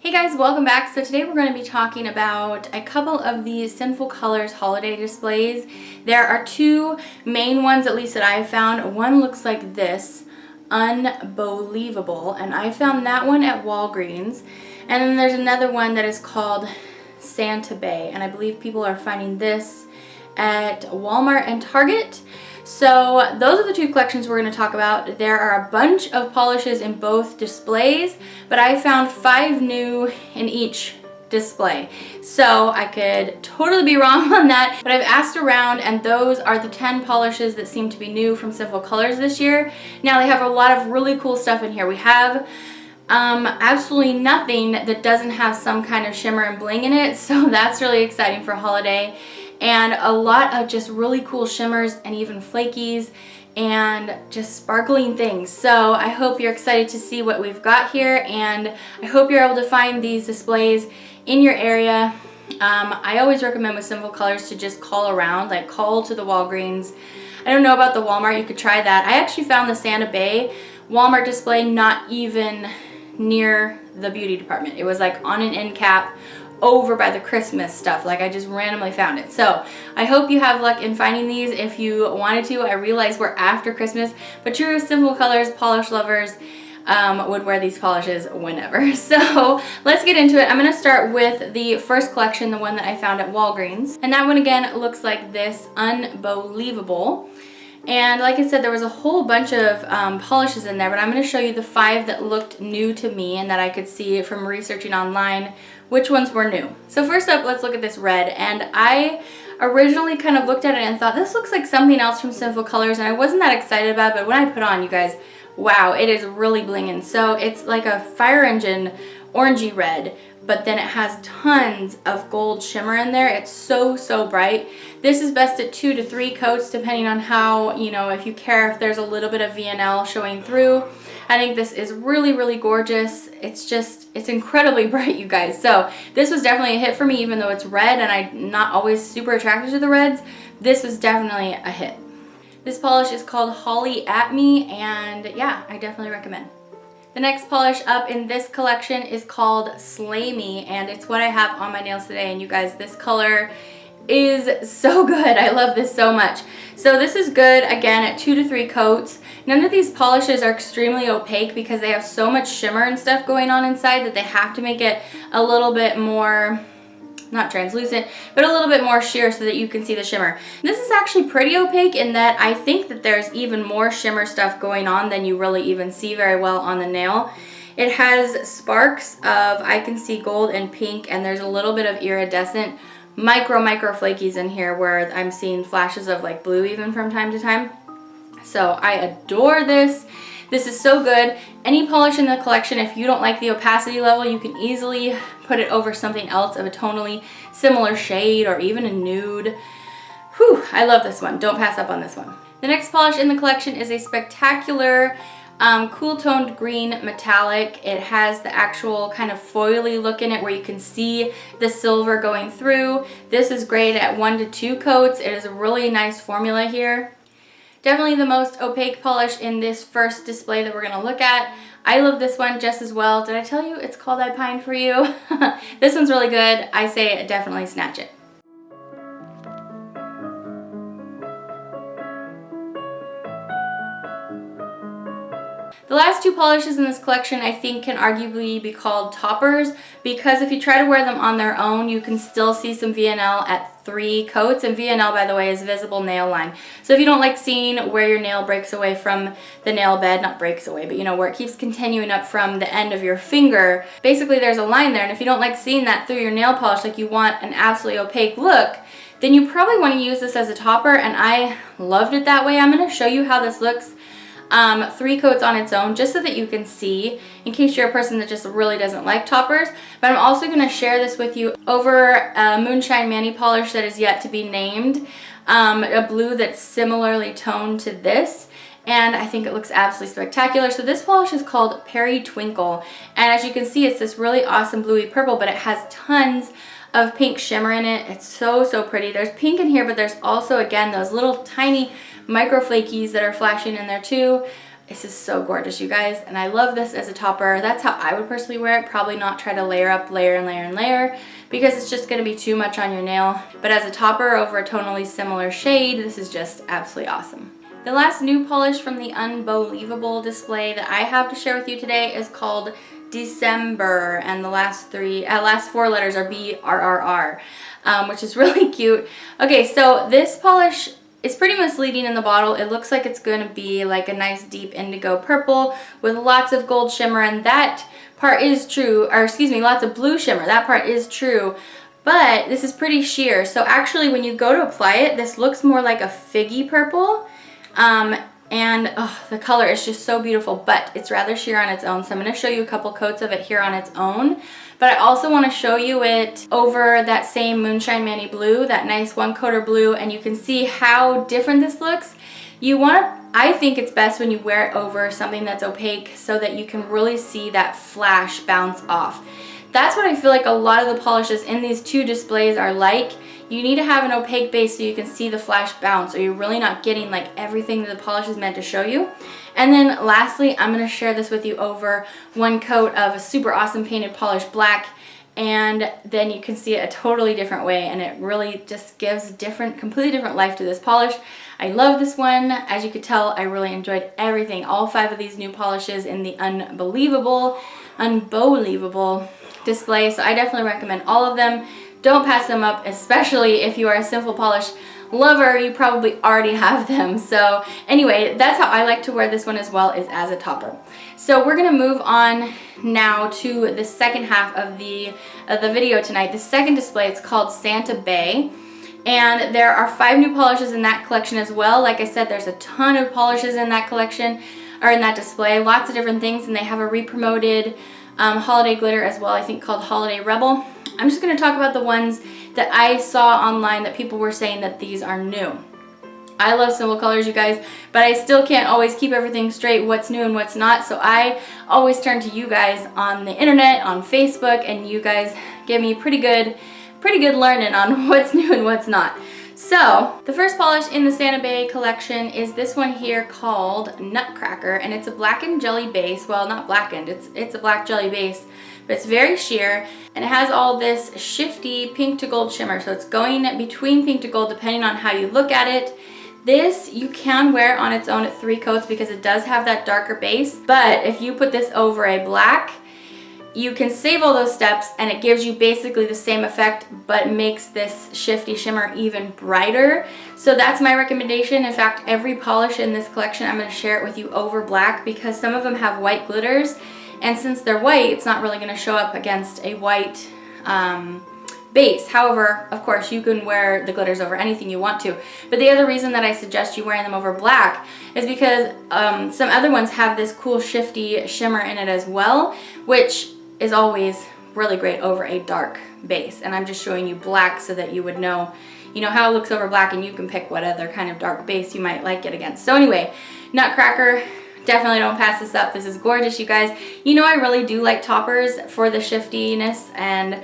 Hey guys, welcome back. So today we're going to be talking about a couple of these Sinful Colors holiday displays. There are two main ones, at least that I found. One looks like this, Unbelievable, and I found that one at Walgreens. And then there's another one that is called Santa Bae, and I believe people are finding this at Walmart and Target. So those are the two collections we're going to talk about. There are a bunch of polishes in both displays, but I found 5 new in each display. So I could totally be wrong on that, but I've asked around and those are the 10 polishes that seem to be new from Sinful Colors this year. Now they have a lot of really cool stuff in here. We have absolutely nothing that doesn't have some kind of shimmer and bling in it, so that's really exciting for holiday. And a lot of just really cool shimmers and even flakies and just sparkling things. So I hope you're excited to see what we've got here, and I hope you're able to find these displays in your area. I always recommend with Sinful Colors to just call around, like call to the Walgreens. I don't know about the Walmart, you could try that. I actually found the Santa Bae Walmart display not even near the beauty department. It was like on an end cap over by the Christmas stuff. Like I just randomly found it. So I hope you have luck in finding these if you wanted to. I realize we're after Christmas, but true Sinful Colors polish lovers would wear these polishes whenever. So let's get into it. I'm going to start with the first collection, the one that I found at Walgreens. And that one again looks like this, Unbelievable. And like I said, there was a whole bunch of polishes in there, but I'm going to show you the 5 that looked new to me and that I could see from researching online which ones were new. So first up, let's look at this red. And I originally kind of looked at it and thought, this looks like something else from Sinful Colors, and I wasn't that excited about it, but when I put on, you guys, wow, it is really blinging. So it's like a fire engine orangey red, but then it has tons of gold shimmer in there. It's so bright. This is best at 2 to 3 coats, depending on how, you know, if you care if there's a little bit of VNL showing through. I think this is really gorgeous. It's incredibly bright, you guys. So this was definitely a hit for me, even though it's red and I'm not always super attracted to the reds. This was definitely a hit. This polish is called Holly at Me, and yeah, I definitely recommend. The next polish up in this collection is called Sleigh Me, and it's what I have on my nails today. And you guys, this color is so good. I love this so much. So this is good again at 2 to 3 coats. None of these polishes are extremely opaque because they have so much shimmer and stuff going on inside that they have to make it a little bit more, not translucent, but a little bit more sheer so that you can see the shimmer. This is actually pretty opaque in that I think that there's even more shimmer stuff going on than you really even see very well on the nail. It has sparks of, I can see gold and pink, and there's a little bit of iridescent micro flakies in here where I'm seeing flashes of like blue even from time to time. So I adore this. This is so good. Any polish in the collection, if you don't like the opacity level, you can easily put it over something else of a tonally similar shade or even a nude. Whew, I love this one. Don't pass up on this one. The next polish in the collection is a spectacular cool toned green metallic. It has the actual kind of foily look in it where you can see the silver going through. This is great at 1 to 2 coats. It is a really nice formula here. Definitely the most opaque polish in this first display that we're going to look at. I love this one just as well. Did I tell you it's called I Pine For You? This one's really good. I say definitely snatch it. The last 2 polishes in this collection I think can arguably be called toppers, because if you try to wear them on their own, you can still see some VNL at 3 coats. And VNL, by the way, is visible nail line. So if you don't like seeing where your nail breaks away from the nail bed, not breaks away, but you know, where it keeps continuing up from the end of your finger, basically there's a line there. And if you don't like seeing that through your nail polish, like you want an absolutely opaque look, then you probably want to use this as a topper, and I loved it that way. I'm going to show you how this looks 3 coats on its own, just so that you can see, in case you're a person that just really doesn't like toppers. But I'm also going to share this with you over a Moonshine Mani polish that is yet to be named, a blue that's similarly toned to this, and I think it looks absolutely spectacular. So this polish is called Peri-twinkle, and as you can see, it's this really awesome bluey purple, but it has tons of pink shimmer in it. It's so pretty. There's pink in here, but there's also, again, those little tiny micro flakies that are flashing in there too. This is so gorgeous, you guys, and I love this as a topper. That's how I would personally wear it. Probably not try to layer up, layer and layer and layer, because it's just gonna be too much on your nail. But as a topper over a tonally similar shade, this is just absolutely awesome. The last new polish from the Unbelievable display that I have to share with you today is called Decem-brrr, and the last four letters are BRRR, which is really cute. Okay, so this polish, it's pretty misleading in the bottle. It looks like it's going to be like a nice deep indigo purple with lots of gold shimmer, and that part is true, or excuse me, lots of blue shimmer. That part is true, but this is pretty sheer. So actually when you go to apply it, this looks more like a figgy purple, and the color is just so beautiful, but it's rather sheer on its own. So I'm going to show you a couple coats of it here on its own, but I also want to show you it over that same Moonshine Manny blue, that nice one coater blue, and you can see how different this looks. I think it's best when you wear it over something that's opaque so that you can really see that flash bounce off. That's what I feel like a lot of the polishes in these two displays are like. You need to have an opaque base so you can see the flash bounce, or you're really not getting like everything that the polish is meant to show you. And then lastly, I'm going to share this with you over one coat of a super awesome painted polish black, and then you can see it a totally different way, and it really just gives completely different life to this polish. I love this one. As you could tell, I really enjoyed everything, all 5 of these new polishes in the Unbelievable display, so I definitely recommend all of them. Don't pass them up, especially if you are a Sinful polish lover. You probably already have them. So anyway, that's how I like to wear this one as well, is as a topper. So we're gonna move on now to the second half of the video tonight. The second display, it's called Santa Bae, and there are 5 new polishes in that collection as well. Like I said, there's a ton of polishes in that collection, or in that display, lots of different things, and they have a repromoted holiday glitter as well, I think called Holiday Rebel. I'm just going to talk about the ones that I saw online that people were saying that these are new. I love Sinful colors, you guys, but I still can't always keep everything straight, what's new and what's not, so I always turn to you guys on the internet, on Facebook, and you guys give me pretty good learning on what's new and what's not. So, the first polish in the Santa Bae collection is this one here called Nutcracker, and it's a blackened jelly base. Well, not blackened, it's a black jelly base, but it's very sheer, and it has all this shifty pink to gold shimmer, so it's going between pink to gold depending on how you look at it. This, you can wear on its own at 3 coats because it does have that darker base, but if you put this over a black, you can save all those steps and it gives you basically the same effect, but makes this shifty shimmer even brighter. So that's my recommendation. In fact, every polish in this collection, I'm going to share it with you over black, because some of them have white glitters, and since they're white, it's not really going to show up against a white base. However, of course, you can wear the glitters over anything you want to. But the other reason that I suggest you wearing them over black is because some other ones have this cool shifty shimmer in it as well, which is always really great over a dark base. And I'm just showing you black so that you would know, how it looks over black, and you can pick what other kind of dark base you might like it against. So anyway, Nutcracker, definitely don't pass this up. This is gorgeous, you guys. I really do like toppers for the shiftiness, and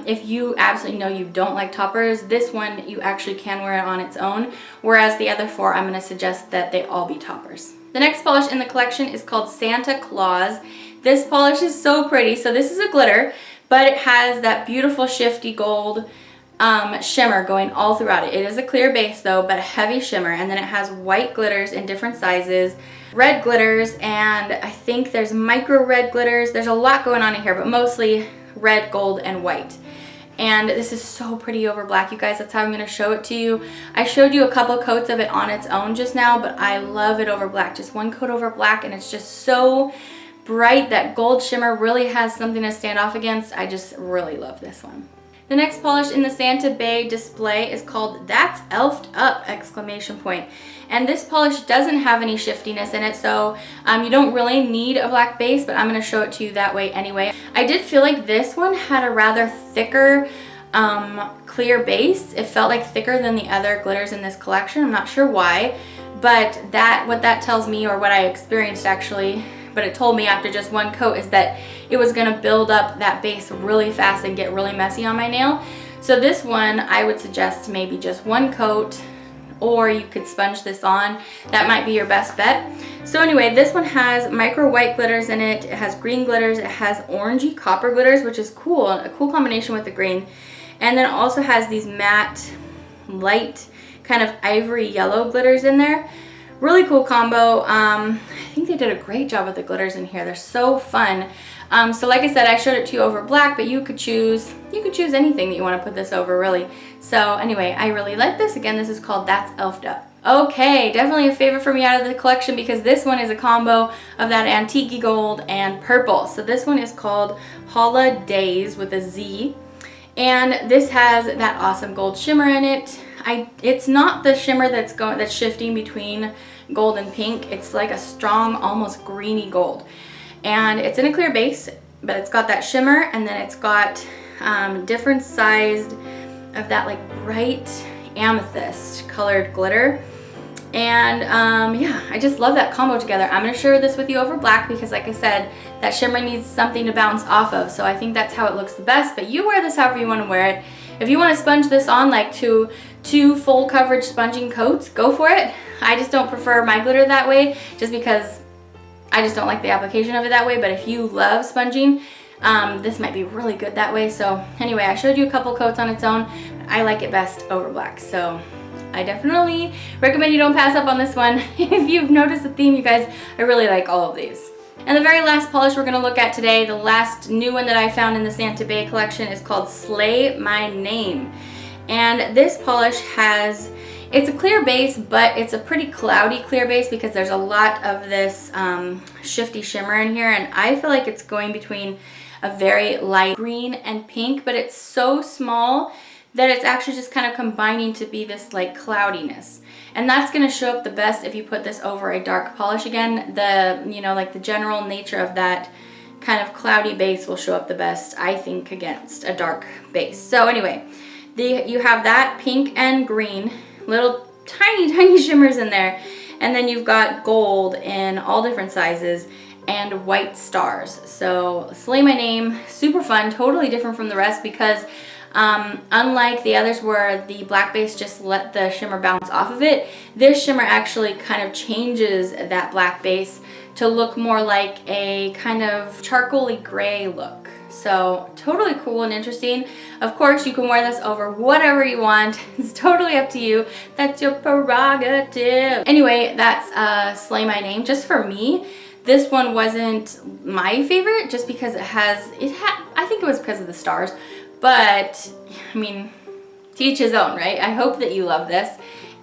if you absolutely know you don't like toppers, this one you actually can wear it on its own, whereas the other 4, I'm going to suggest that they all be toppers. The next polish in the collection is called Santa Claus. This polish is so pretty. So this is a glitter, but it has that beautiful shifty gold shimmer going all throughout it. It is a clear base though, but a heavy shimmer, and then it has white glitters in different sizes, red glitters, and I think there's micro red glitters. There's a lot going on in here, but mostly red, gold, and white. And this is so pretty over black, you guys. That's how I'm going to show it to you. I showed you a couple coats of it on its own just now, but I love it over black. Just one coat over black, and it's just so bright. That gold shimmer really has something to stand off against. I just really love this one. The next polish in the Santa Bae display is called That's Elfed Up! Exclamation point. And this polish doesn't have any shiftiness in it, so you don't really need a black base, but I'm going to show it to you that way anyway. I did feel like this one had a rather thicker clear base. It felt like thicker than the other glitters in this collection. I'm not sure why, but what that tells me, or what I experienced actually, but it told me after just one coat, is that it was going to build up that base really fast and get really messy on my nail. So this one, I would suggest maybe just one coat or you could sponge this on. That might be your best bet. So anyway, this one has micro white glitters in it. It has green glitters. It has orangey copper glitters, which is cool, a cool combination with the green. And then it also has these matte, light, kind of ivory yellow glitters in there. Really cool combo. I think they did a great job with the glitters in here. They're so fun. So like I said, I showed it to you over black, but you could choose anything that you want to put this over, really. So anyway, I really like this. Again, this is called That's Elfed Up. Okay, definitely a favorite for me out of the collection because this one is a combo of that antique gold and purple. So this one is called Holla Dayz with a Z. And this has that awesome gold shimmer in it. It's not the shimmer that's shifting between gold and pink. It's like a strong, almost greeny gold. And it's in a clear base, but it's got that shimmer, and then it's got different sized of that like bright amethyst colored glitter. And yeah, I just love that combo together. I'm going to share this with you over black because like I said, that shimmer needs something to bounce off of. So I think that's how it looks the best, but you wear this however you want to wear it. If you want to sponge this on like two full coverage sponging coats, go for it. I just don't prefer my glitter that way just because I just don't like the application of it that way. But if you love sponging, this might be really good that way. So anyway, I showed you a couple coats on its own. I like it best over black. So I definitely recommend you don't pass up on this one. If you've noticed the theme, you guys, I really like all of these. And the very last polish we're going to look at today, the last new one that I found in the Santa Bae collection, is called Sleigh My Name. And this polish has, it's a clear base, but it's a pretty cloudy clear base because there's a lot of this shifty shimmer in here. And I feel like it's going between a very light green and pink, but it's so small that it's actually just kind of combining to be this like cloudiness. And that's going to show up the best if you put this over a dark polish. Again, like the general nature of that kind of cloudy base will show up the best, I think, against a dark base. So anyway, you have that pink and green, little tiny shimmers in there. And then you've got gold in all different sizes and white stars. So Sleigh My Name, super fun, totally different from the rest because unlike the others where the black base just let the shimmer bounce off of it, this shimmer actually kind of changes that black base to look more like a kind of charcoaly gray look. So totally cool and interesting. Of course, you can wear this over whatever you want. It's totally up to you. That's your prerogative. Anyway, that's Sleigh My Name. Just for me, this one wasn't my favorite just because I think it was because of the stars. But, I mean, to each his own, right? I hope that you love this,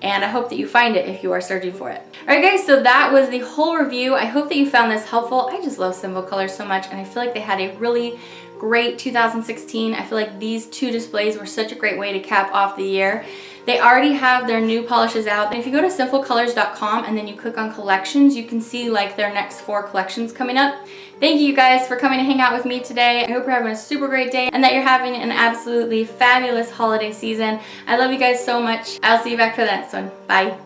and I hope that you find it if you are searching for it. Alright guys, so that was the whole review. I hope that you found this helpful. I just love Sinful colors so much, and I feel like they had a really great 2016. I feel like these two displays were such a great way to cap off the year. They already have their new polishes out. And if you go to sinfulcolors.com and then you click on collections, you can see like their next 4 collections coming up. Thank you guys for coming to hang out with me today. I hope you're having a super great day and that you're having an absolutely fabulous holiday season. I love you guys so much. I'll see you back for the next one. Bye.